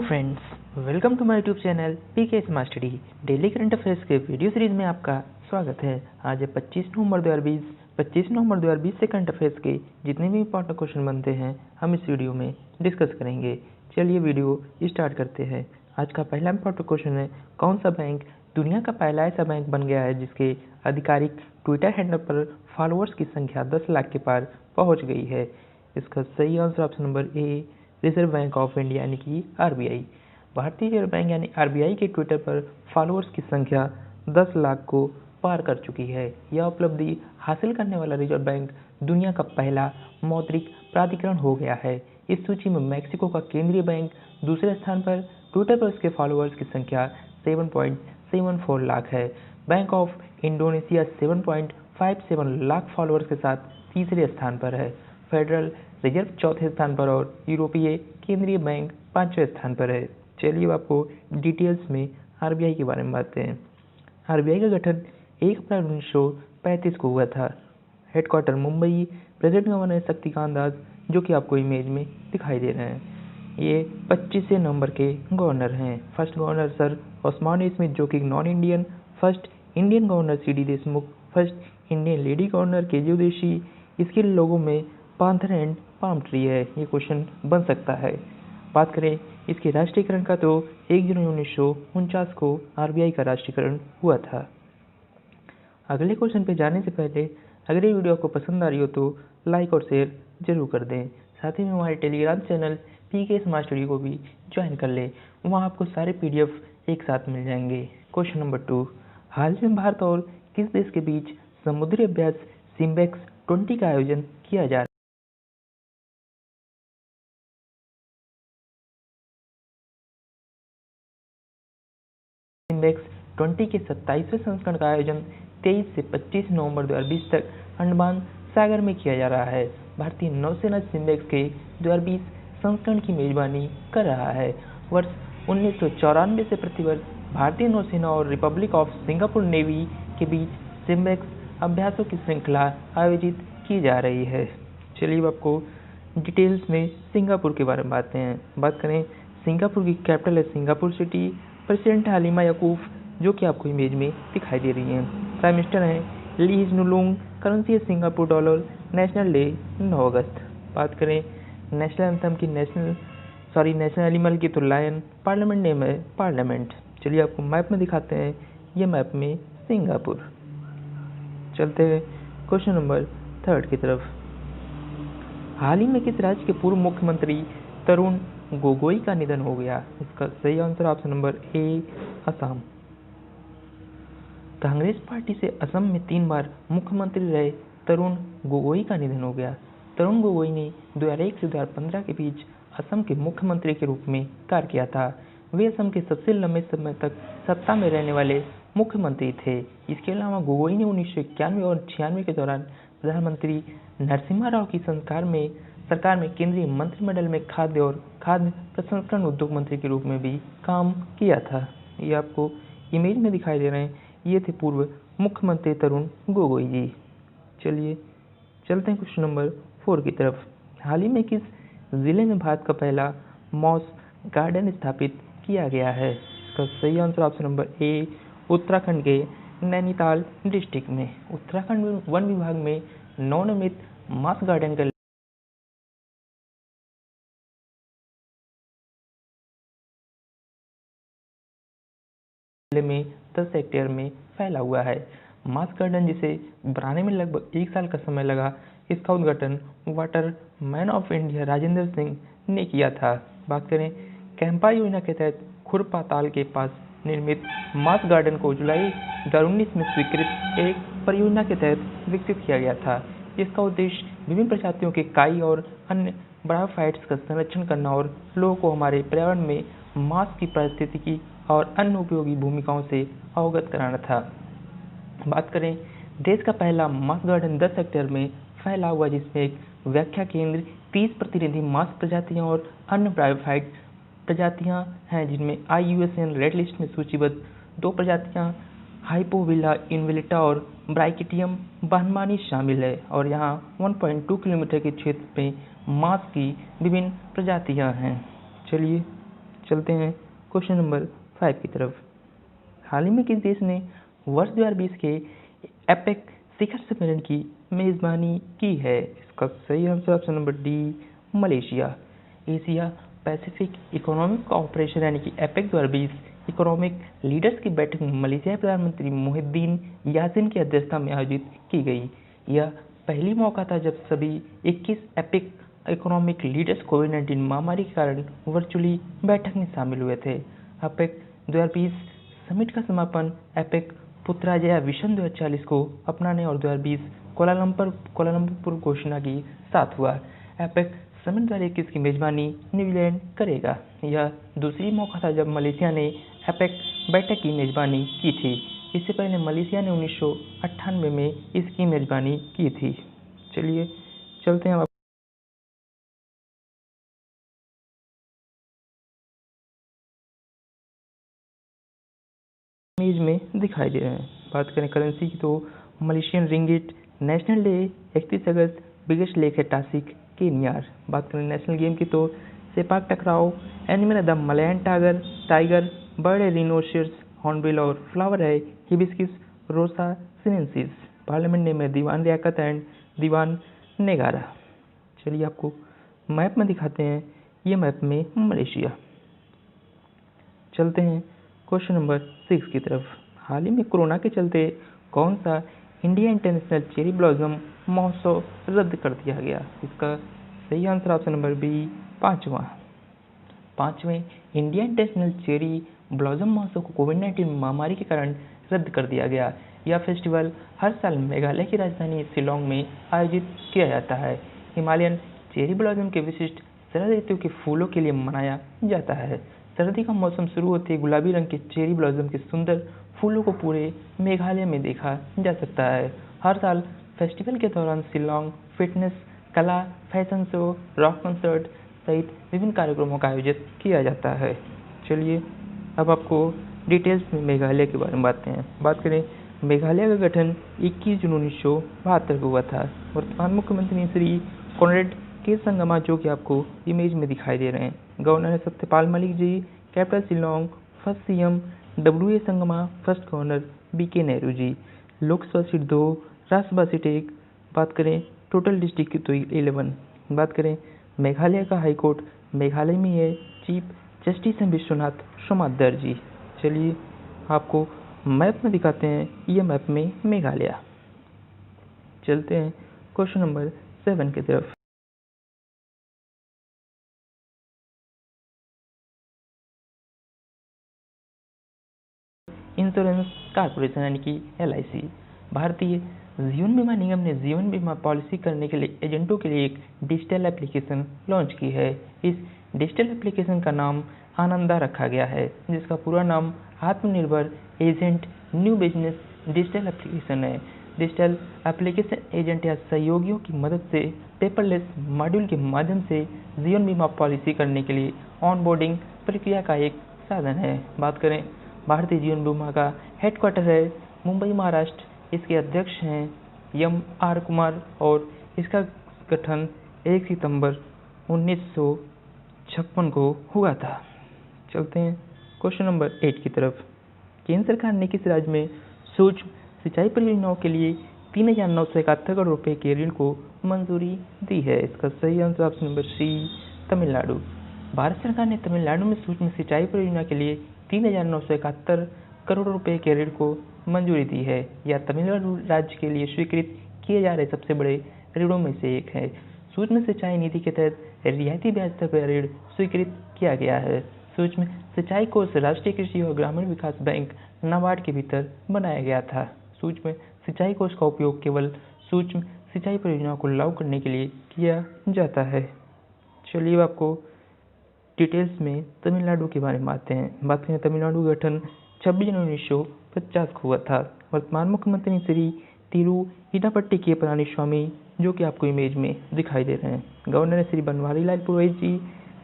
Friends, welcome to my YouTube channel PK smart study. Daily current affairs के video series में आपका स्वागत है। आज है 25 नवंबर 2020 से करंट अफेयर्स के जितने भी इंपॉर्टेंट क्वेश्चन बनते हैं हम इस वीडियो में डिस्कस करेंगे। चलिए वीडियो स्टार्ट करते हैं। आज का पहला इंपॉर्टेंट क्वेश्चन है, कौन सा बैंक दुनिया का पहला ऐसा बैंक बन गया है जिसके आधिकारिक ट्विटर हैंडल पर फॉलोअर्स की संख्या 10 लाख के पार पहुंच गई है। इसका सही answer option number A, reserve bank of India यानी कि आरबीआई। भारतीय रिजर्व बैंक यानी आरबीआई के ट्विटर पर फॉलोअर्स की संख्या 10 लाख को पार कर चुकी है। यह उपलब्धि हासिल करने वाला रिजर्व बैंक दुनिया का पहला मौद्रिक प्राधिकरण हो गया है। इस सूची में मैक्सिको का केंद्रीय बैंक दूसरे स्थान पर, ट्विटर पर उसके फॉलोअर्स की संख्या 7.74 लाख है। Bank of Indonesia 7.57 lakh followers के साथ तीसरे स्थान पर है। फेडरल रिजर्व चौथे स्थान पर और यूरोपीय केंद्रीय बैंक 5वें स्थान पर है। चलिए आपको डिटेल्स में आरबीआई के बारे में बताते हैं। आरबीआई का गठन 1 अप्रैल 1935 को हुआ था। Headquarter Mumbai. President governor Shaktikanta Das, जो कि आपको इमेज में दिखाई दे रहे हैं। ये 25 नवंबर के गवर्नर हैं। First governor sir Osborne Smith, जो कि non Indian. First Indian governor CD Deshmukh. First Indian lady governor केजू देशी। इसके लोगों में पांथर एंड पाम ट्री है। ये क्वेश्चन बन सकता है। बात करें इसके राष्ट्रीयकरण का तो 1 जनवरी 1949 को आरबीआई का राष्ट्रीयकरण हुआ था। अगले क्वेश्चन पे जाने से पहले अगर ये वीडियो आपको पसंद आ रही हो तो लाइक और शेयर जरूर कर दें। साथ ही में हमारे Telegram channel PK smart study को भी ज्वाइन कर लें। वहाँ आपको सारे पीडीएफ एक साथ मिल जाएंगे। क्वेश्चन नंबर 2, हाल ही में भारत और किस देश के बीच समुद्री अभ्यास सिम्बेक्स 20 का आयोजन किया जा रहा है? सिम्बेक्स 20 के 27वें संस्करण का आयोजन 23 से 25 नवंबर 2020 तक अंडमान सागर में किया जा रहा है। भारतीय नौसेना सिम्बेक्स के 2020 संस्करण की मेजबानी कर रहा है। वर्ष 1994 से प्रतिवर्ष भारतीय नौसेना और रिपब्लिक ऑफ सिंगापुर नेवी के बीच सिम्बेक्स अभ्यासों की श्रृंखला आयोजित की जा रही है। चलिए आपको डिटेल्स में सिंगापुर के बारे में बात करें। सिंगापुर की कैपिटल है सिंगापुर सिटी। प्रेसिडेंट हालिमा याकूब, जो कि आपको इमेज में दिखाई दे रही हैं। प्राइम मिनिस्टर हैं ली हिजनुलुंग। करेंसी है सिंगापुर डॉलर। नेशनल डे 9 अगस्त। बात करें नेशनल एंथम की नेशनल एनिमल की तो लायन। पार्लियामेंट नेम है पार्लियामेंट। चलिए आपको मैप में दिखाते हैं। ये मैप में सिंगापुर। चलते हैं क्वेश्चन नंबर 3 की तरफ। हाल ही में किस राज्य के पूर्व मुख्यमंत्री तरुण गोगोई का निधन हो गया? इसका सही आंसर ऑप्शन नंबर ए, असम। कांग्रेस पार्टी से असम में 3 बार मुख्यमंत्री रहे तरुण गोगोई का निधन हो गया। तरुण गोगोई ने 2001 से 2015 के बीच असम के मुख्यमंत्री के रूप में कार्य किया था। वे असम के सबसे लंबे समय तक सत्ता में रहने वाले मुख्यमंत्री थे। इसके अलावा गोगोई ने 1991 और 1996 के दौरान प्रधानमंत्री नरसिम्हा राव की सरकार में केंद्रीय मंत्रिमंडल में खाद्य और खाद्य प्रसंस्करण उद्योग मंत्री के रूप में भी काम किया था। ये आपको इमेज में दिखाई दे रहे हैं। ये थे पूर्व मुख्यमंत्री तरुण गोगोई जी। चलिए चलते हैं क्वेश्चन नंबर 4 की तरफ। हाल ही में किस जिले में भारत का पहला मॉस गार्डन स्थापित किया गया है? इसका सही आंसर ऑप्शन नंबर ए, उत्तराखंड के नैनीताल डिस्ट्रिक्ट में। उत्तराखंड वन विभाग में नवनिर्मित मॉस गार्डन का जिले में 10 हेक्टेयर में फैला हुआ है। मॉस गार्डन, जिसे बनाने में लगभग 1 साल का समय लगा, इसका उद्घाटन water man of India Rajendra Singh ने किया था। बात करें कैंपा योजना के तहत खुरपा ताल के पास निर्मित मॉस गार्डन को जुलाई 2019 में स्वीकृत एक परियोजना के तहत विकसित किया गया था। इसका उद्देश्य विभिन्न प्रजातियों के काई और अन्य ब्रायोफाइट्स का संरक्षण करना और लोगों को हमारे पर्यावरण में मॉस की पारिस्थितिकी और अन्य उपयोगी भूमिकाओं से अवगत कराना था। बात करें देश का पहला मॉस गार्डन 10 हेक्टेयर में फैला हुआ, जिसमें एक व्याख्या केंद्र, 30 प्रतिनिधि मॉस प्रजातियां और अन्य ब्रायोफाइट प्रजातियां हैं, जिनमें IUCN रेड लिस्ट में सूचीबद्ध 2 प्रजातियां हाइपोविला इनविलिटा और ब्राइकिटियम बानमानी शामिल है। और यहाँ 1.2 किलोमीटर के क्षेत्र में मॉस की विभिन्न प्रजातियां हैं। चलिए चलते हैं क्वेश्चन नंबर 5 की तरफ। हाल ही में किस देश ने वर्ष 2020 के एपेक शिखर सम्मेलन की मेजबानी की है? इसका सही answer option number D, Malaysia. Asia Pacific economic cooperation यानी कि एपेक 2020 इकोनॉमिक लीडर्स की बैठक मलेशियाई प्रधानमंत्री मुहिद्दीन यासिन की अध्यक्षता में आयोजित की गई। यह पहली मौका था जब सभी 21 एपेक इकोनॉमिक लीडर्स कोविड-19 महामारी के कारण वर्चुअली बैठक में शामिल हुए थे। एपेक 2020 समिट का समापन एपेक पुत्रराजा विजन 2040 को अपनाने और 2020 कोलालंपुर घोषणा के साथ हुआ। एपेक समिट 2021 की मेजबानी न्यूजीलैंड करेगा। यह दूसरी मौका था जब मलेशिया ने एपेक बैठक की मेजबानी की थी। इससे पहले मलेशिया ने 1998 में इसकी मेजबानी की थी। चलिए चलते हैं इमेज में दिखाई दे रहे हैं। बात करें करेंसी की तो मलेशियन रिंगिट, नेशनल डे 31 अगस्त, बिगेस्ट लेक है टासिक केनियार। बात करें नेशनल गेम की तो सेपाक टकराव, एनिमल द मलयन टाइगर, बर्ड है रिनोसियर्स, हॉर्नबिल और फ्लावर है हिबिस्किस रोसा सिनेंसिस। पार्लियामेंट नेम है दीवान रियाकत एंड दीवान नेगारा। चलिए आपको मैप में दिखाते हैं। ये मैप में मलेशिया। चलते हैं क्वेश्चन नंबर 6 की तरफ। हाल ही में कोरोना के चलते कौन सा इंडिया इंटरनेशनल चेरी ब्लॉसम महोत्सव रद्द कर दिया गया? इसका सही आंसर ऑप्शन नंबर बी, पांचवें इंडिया इंटरनेशनल चेरी ब्लॉसम महोत्सव को कोविड-19 महामारी के कारण रद्द कर दिया गया। यह फेस्टिवल हर साल मेघालय की राजधानी शिलोंग में आयोजित किया जाता है। हिमालयन चेरी ब्लॉसम के विशिष्ट शरद ऋतु के फूलों के लिए मनाया जाता है। सर्दी का मौसम शुरू होते ही गुलाबी रंग के चेरी ब्लॉसम के सुंदर फूलों को पूरे मेघालय में देखा जा सकता है। हर साल फेस्टिवल के दौरान शिलोंग फिटनेस, कला, फैशन शो, रॉक कंसर्ट सहित विभिन्न कार्यक्रमों का आयोजित किया जाता है। चलिए अब आपको डिटेल्स में मेघालय के बारे में बात करें। मेघालय का गठन 21 जून 1972 को हुआ था। वर्तमान मुख्यमंत्री श्री कॉनरेड के संगमा जो कि आपको इमेज में दिखाई दे रहे हैं। गवर्नर है Satyapal Malik ji. Capital Shillong. First CM W A Sangma. First governor BK Nehru ji. Lok Sabha seat 2, Rajya Sabha seat 1। बात करें टोटल डिस्ट्रिक्ट की तो 11। बात करें मेघालय का हाईकोर्ट मेघालय में है। चीफ जस्टिस हैं विश्वनाथ सोमादर जी। चलिए आपको मैप में दिखाते हैं। ये मैप में मेघालय। चलते हैं क्वेश्चन नंबर 7 की तरफ। इंश्योरेंस कॉर्पोरेशन यानी कि LIC, भारतीय जीवन बीमा निगम ने जीवन बीमा पॉलिसी करने के लिए एजेंटों के लिए एक डिजिटल एप्लीकेशन लॉन्च की है। इस डिजिटल एप्लीकेशन का नाम आनंदा रखा गया है, जिसका पूरा नाम आत्मनिर्भर agent new business digital application है। डिजिटल एप्लीकेशन एजेंट या सहयोगियों की मदद से पेपरलेस मॉड्यूल के माध्यम से जीवन बीमा पॉलिसी करने के लिए ऑनबोर्डिंग प्रक्रिया का एक साधन है। बात करें भारतीय जीवन बीमा का हेडक्वार्टर है मुंबई महाराष्ट्र। इसके अध्यक्ष हैं MR कुमार और इसका गठन 1 सितंबर 1956 को हुआ था। चलते हैं क्वेश्चन नंबर 8 की तरफ। केंद्र सरकार ने किस राज्य में सूक्ष्म सिंचाई परियोजनाओं के लिए 3,971 करोड़ रुपए के ऋण को मंजूरी दी है? इसका सही answer option number C, Tamil Nadu. Bharat सरकार ने तमिलनाडु में सूक्ष्म सिंचाई परियोजना के लिए 3,971 करोड़ रुपए के ऋण को मंजूरी दी है। यह तमिलनाडु राज्य के लिए स्वीकृत किए जा रहे सबसे बड़े ऋणों में से एक है। सूक्ष्म सिंचाई नीति के तहत रियायती ब्याज दर पर ऋण स्वीकृत किया गया है। सूक्ष्म सिंचाई कोष राष्ट्रीय कृषि और ग्रामीण विकास बैंक नाबार्ड के भीतर बनाया गया था। सूक्ष्म सिंचाई कोष का उपयोग केवल सूक्ष्म सिंचाई परियोजनाओं को लागू करने के लिए किया जाता है। चलिए आपको डिटेल्स में तमिलनाडु के बारे में आते हैं। बात करें तमिलनाडु गठन 26 जनवरी 1950 को हुआ था। वर्तमान मुख्यमंत्री श्री तिरुचिरापल्ली के पलानीस्वामी जो कि आपको इमेज में दिखाई दे रहे हैं। Governor Shri Banwarilal Purohit ji.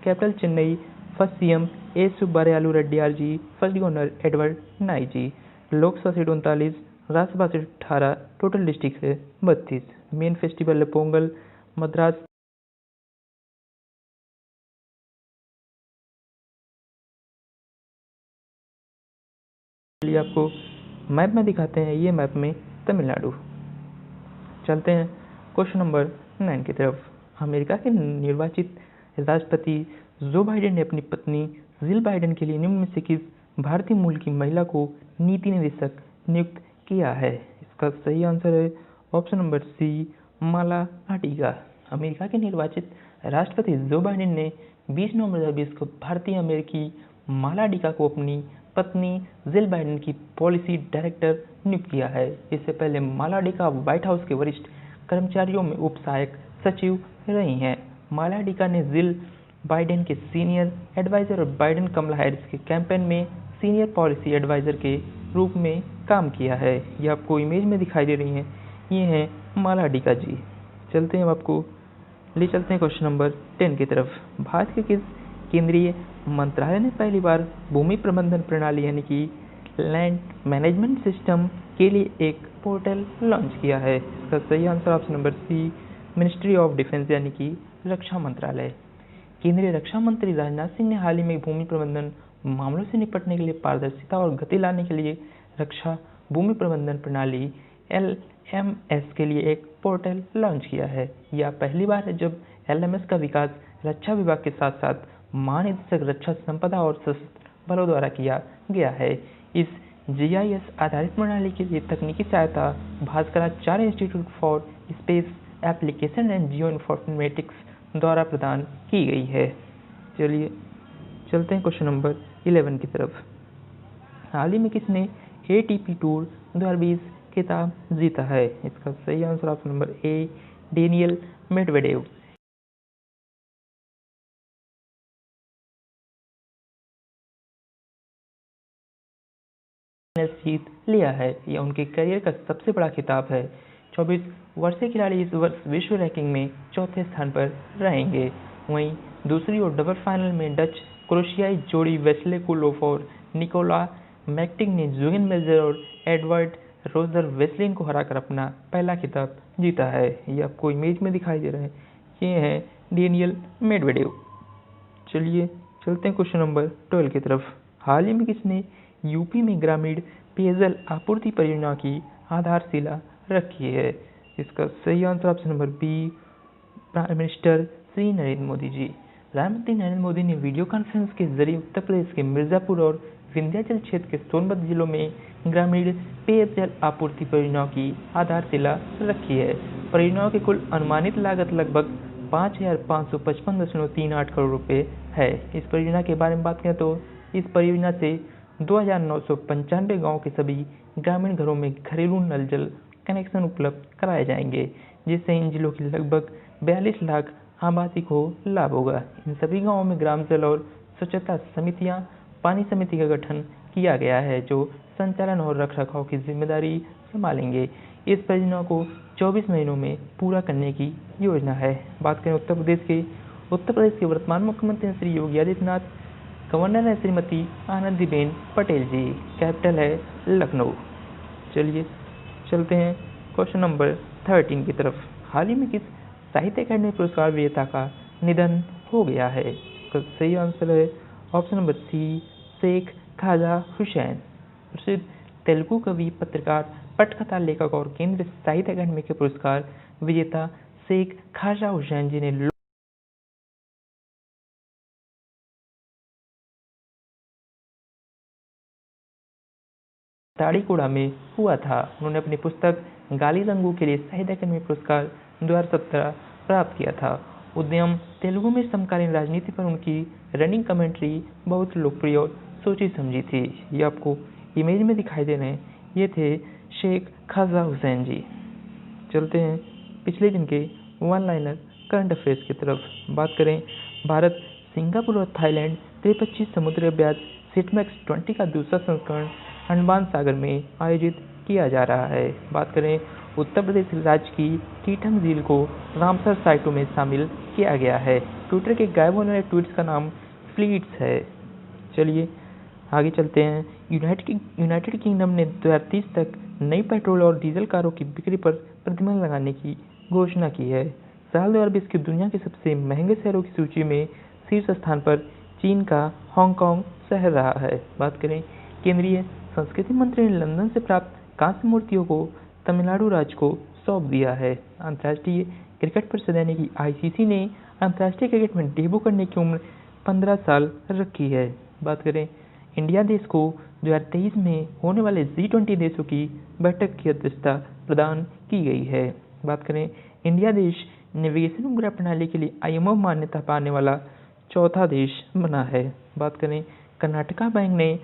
Capital Chennai. First CM A Subbarayalu Reddiar ji. First governor Edward Nye ji. Lok Sabha seat 39, Rajya Sabha seat 18, total district है 32। मेन फेस्टिवल है पोंगल। मद्रास चलिए आपको मैप में दिखाते हैं। ये मैप में तमिलनाडु। चलते हैं क्वेश्चन नंबर 9 की तरफ। अमेरिका के निर्वाचित राष्ट्रपति जो बाइडेन ने अपनी पत्नी जिल बाइडेन के लिए निम्न में से किस भारतीय मूल की महिला को नीति निदेशक नियुक्त किया है? इसका सही आंसर है ऑप्शन नंबर सी, माला आटिगा। अमेरिका के निर्वाचित राष्ट्रपति जो बाइडेन ने 20 नवंबर 2020 को भारतीय अमेरिकी माला आटिगा को अपनी पत्नी जिल बाइडेन की पॉलिसी डायरेक्टर नियुक्त किया है। इससे पहले माला आटिगा व्हाइट हाउस के वरिष्ठ कर्मचारियों में उप सहायक सचिव रही हैं। माला आटिगा ने जिल बाइडेन के सीनियर एडवाइजर और बाइडेन कमला हैरिस के कैंपेन में सीनियर पॉलिसी एडवाइजर के रूप में काम किया है। ये आपको इमेज में दिखाई दे रही हैं, ये हैं माला आटिगा जी। चलते हैं, आपको ले चलते हैं क्वेश्चन नंबर 10 की तरफ। भारत के किस केंद्रीय मंत्रालय ने पहली बार भूमि प्रबंधन प्रणाली यानी कि लैंड मैनेजमेंट सिस्टम के लिए एक पोर्टल लॉन्च किया है? इसका सही answer option number C, ministry of defence यानी कि रक्षा मंत्रालय। केंद्रीय रक्षा मंत्री राजनाथ सिंह ने हाल ही में भूमि प्रबंधन मामलों से निपटने के लिए पारदर्शिता और गति लाने के लिए रक्षा भूमि प्रबंधन प्रणाली LMS के लिए एक पोर्टल लॉन्च किया है। यह पहली बार है जब LMS का विकास रक्षा विभाग के साथ साथ महानिदेशक रक्षा संपदा और सशस्त्र बलों द्वारा किया गया है। इस GIS आधारित प्रणाली के लिए तकनीकी सहायता Bhaskaracharya institute for space application and geo informatics द्वारा प्रदान की गई है। चलिए चलते हैं क्वेश्चन नंबर 11 की तरफ। हाल ही में किसने ATP टूर 2020 खिताब जीता है? इसका सही answer option number A, Daniel Medvedev. जीत लिया है। यह उनके करियर का सबसे बड़ा खिताब है। 24 वर्षीय खिलाड़ी इस वर्ष विश्व रैंकिंग में चौथे स्थान पर रहेंगे। वहीं दूसरी ओर डबल फाइनल में डच क्रोशियाई जोड़ी वेस्ले कुलोफ और निकोला मैक्टिंग ने जुगेन मेजर और एडवर्ड रोजर वेस्लिन को हराकर अपना पहला खिताब जीता है। ये आपको इमेज में दिखाई दे रहे हैं, ये हैं डेनियल मेडवेडेव। चलिए चलते हैं क्वेश्चन नंबर 12 की तरफ। हाल ही में किसने यूपी में ग्रामीण पेयजल आपूर्ति परियोजना की आधारशिला रखी है? इसका सही answer option number B, prime minister Shri Narendra Modi ji. प्रधानमंत्री नरेंद्र मोदी ने वीडियो कॉन्फ्रेंस के जरिए उत्तर प्रदेश के मिर्जापुर और विंध्याचल क्षेत्र के सोनभद्र जिलों में ग्रामीण पेयजल आपूर्ति परियोजनाओं की आधारशिला रखी है। परियोजनाओं की कुल अनुमानित लागत लगभग 5,555.38 करोड़ रुपए है। इस परियोजना के बारे में बात करें तो इस परियोजना से 2,995 गाँव के सभी ग्रामीण घरों में घरेलू नल जल कनेक्शन उपलब्ध कराए जाएंगे, जिससे इन जिलों की लगभग 42 लाख आबादी को लाभ होगा। इन सभी गाँवों में ग्राम जल और स्वच्छता समितियां, पानी समिति का गठन किया गया है, जो संचालन और रखरखाव की जिम्मेदारी संभालेंगे। इस परियोजना को 24 महीनों में पूरा करने की योजना है। बात करें उत्तर प्रदेश के वर्तमान मुख्यमंत्री श्री योगी आदित्यनाथ, गवर्नर है श्रीमती आनंदीबेन पटेल जी, कैपिटल है लखनऊ। चलिए चलते हैं क्वेश्चन नंबर 13 की तरफ। हाल ही में किस साहित्य अकादमी पुरस्कार विजेता का निधन हो गया है? इसका सही आंसर है option number C, Sheikh Khwaja Hussain. प्रसिद्ध तेलुगु कवि, पत्रकार, पटकथा लेखक और केंद्रीय साहित्य अकादमी के पुरस्कार विजेता शेख ख्वाजा हुसैन जी ने ताड़ीकोड़ा में हुआ था। उन्होंने अपनी पुस्तक गाली रंगू के लिए साहित्य अकादमी पुरस्कार 2017 प्राप्त किया था। उद्यम तेलुगु में समकालीन राजनीति पर उनकी रनिंग कमेंट्री बहुत लोकप्रिय और सोची समझी थी। ये आपको इमेज में दिखाई दे रहे हैं, ये थे शेख ख्वाजा हुसैन जी। चलते हैं पिछले दिन के वन लाइनर करंट अफेयर्स की तरफ। बात करें, भारत, सिंगापुर और थाईलैंड त्रिपक्षीय समुद्री अभ्यास सिटमैक्स 20 का दूसरा संस्करण अंडमान सागर में आयोजित किया जा रहा है। बात करें, उत्तर प्रदेश राज्य की टीटम झील को रामसर साइटों में शामिल किया गया है। ट्विटर के गायब होने वाले ट्वीट्स का नाम फ्लीट्स है। चलिए आगे चलते हैं। यूनाइटेड किंगडम ने 2030 तक नई पेट्रोल और डीजल कारों की बिक्री पर प्रतिबंध लगाने की घोषणा की है। साल 2020 की दुनिया के सबसे महंगे शहरों की सूची में शीर्ष स्थान पर चीन का हांगकांग शहर रहा है। बात करें, केंद्रीय संस्कृति मंत्री ने लंदन से प्राप्त कांस्य मूर्तियों को तमिलनाडु राज्य को सौंप दिया है। अंतर्राष्ट्रीय क्रिकेट परिषद यानी कि आईसीसी ने अंतर्राष्ट्रीय क्रिकेट में डेब्यू करने की उम्र 15 साल रखी है। बात करें इंडिया देश को 2023 में होने वाले G20 देशों की बैठक की अध्यक्षता प्रदान की गई है। बात करें इंडिया देश नेविगेशन उपग्रह प्रणाली के लिए IMO मान्यता पाने वाला चौथा देश बना है। बात करें कर्नाटका बैंक ने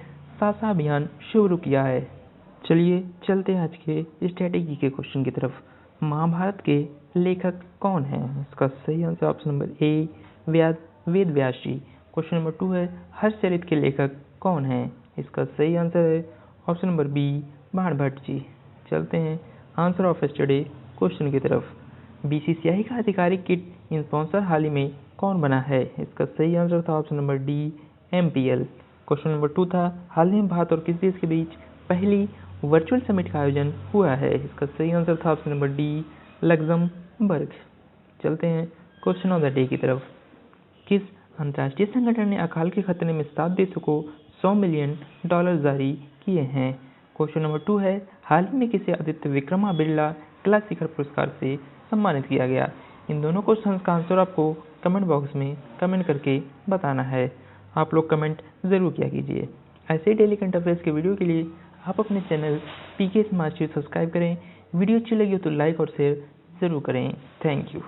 सासा अभियान शुरू किया है। चलिए चलते हैं आज के स्ट्रेटेजी के क्वेश्चन की तरफ। महाभारत के लेखक कौन हैं? इसका सही answer option number A Ved Vyas ji. Question number 2 है हर्षचरित के लेखक कौन हैं? इसका सही आंसर है ऑप्शन नंबर बी बाणभट्ट जी। चलते हैं आंसर ऑफ यस्टरडे क्वेश्चन की तरफ। बीसीसीआई का आधिकारिक किट स्पॉन्सर हाल ही में कौन बना है? इसका सही आंसर था option number D MPL। Question number 2 था हाल ही में भारत और किस देश के बीच पहली वर्चुअल समिट का आयोजन हुआ है? इसका सही आंसर था ऑप्शन नंबर डी लग्जमबर्ग। चलते हैं क्वेश्चन ऑफ द डे की तरफ। किस अंतर्राष्ट्रीय संगठन ने अकाल के खतरे में 7 देशों को $100 मिलियन जारी किए हैं? क्वेश्चन नंबर 2 है हाल ही में किसे आदित्य विक्रमा बिरला कला शिखर पुरस्कार से सम्मानित किया गया? इन दोनों क्वेश्चन का आंसर आपको कमेंट बॉक्स में कमेंट करके बताना है। आप लोग कमेंट ज़रूर किया कीजिए। ऐसे ही डेली करंट अफेयर्स के वीडियो के लिए आप अपने channel PK smart study subscribe करें। वीडियो अच्छी लगी हो तो लाइक और शेयर ज़रूर करें। Thank you.